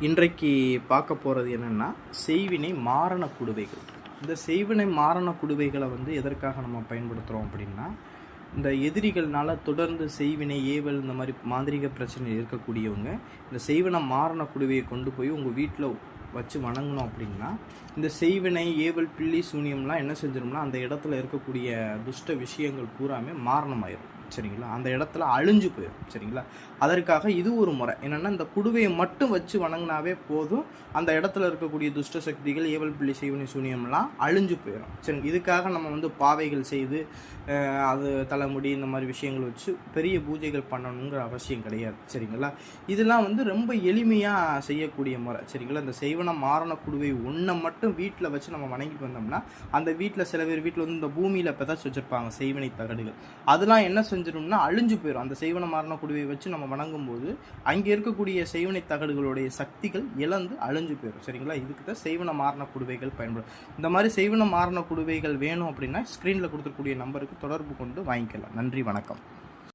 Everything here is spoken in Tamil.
இன்றைக்கு பார்க்க போகிறது என்னென்னா செய்வினை மாரண குடுவைகள். இந்த செய்வினை மாரண குடுவைகளை எதற்காக நம்ம பயன்படுத்துகிறோம் அப்படின்னா, இந்த எதிரிகள்னால தொடர்ந்து செய்வினை ஏவல் இந்த மாதிரி மாந்திரிக பிரச்சனை இருக்கக்கூடியவங்க இந்த செய்வினை மாரண குடுவையை கொண்டு போய் உங்கள் வீட்டில் வச்சு வணங்கணும் அப்படின்னா, இந்த செய்வினை ஏவல் பில்லி சூனியம்லாம் என்ன செஞ்சிடும்னா அந்த இடத்துல இருக்கக்கூடிய துஷ்ட விஷயங்கள் பூராமே மாரணமாயிடும். சரிங்களா? அந்த இடத்துல அழிஞ்சு போயிடும். சரிங்களா? அதற்காக இது ஒரு முறை என்னென்னா, இந்த குடுவையை மட்டும் வச்சு வணங்கினாவே போதும், அந்த இடத்துல இருக்கக்கூடிய துஷ்ட சக்திகள் ஏவல் பிள்ளை செய்வினை சூனியம்லாம் அழிஞ்சு போயிடும். சரிங்க. இதுக்காக நம்ம பாவைகள் செய்து அது தலைமுடி இந்த மாதிரி விஷயங்கள் வச்சு பெரிய பூஜைகள் பண்ணணுங்கிற அவசியம் கிடையாது. சரிங்களா? இதெல்லாம் ரொம்ப எளிமையாக செய்யக்கூடிய முறை. சரிங்களா? இந்த செய்வன மாரண குடுவை ஒன்றை மட்டும் வீட்டில் வச்சு நம்ம வணங்கிட்டு வந்தோம்னா, அந்த வீட்டில் சில பேர் வீட்டில் இந்த பூமியில் பெதாச்சு வச்சுருப்பாங்க செய்வினை தகடுகள். அதெல்லாம் என்ன செஞ்சிடும்னா அழிஞ்சு போயிடும். அந்த செய்வன மாரண குடுவையை வச்சு நம்ம வணங்கும் போது அங்கே இருக்கக்கூடிய செய்வினை தகடுகளுடைய சக்திகள் இழந்து அழிஞ்சு போயிடும். சரிங்களா? இதுக்கு தான் செய்வன மாரண குடுவைகள் பயன்படும். இந்த மாதிரி செய்வன மாரண குடுவைகள் வேணும் அப்படின்னா ஸ்க்ரீனில் கொடுத்துருக்கூடிய நம்பருக்கு தொடர்பு கொண்டு வாங்கிக்கலாம். நன்றி, வணக்கம்.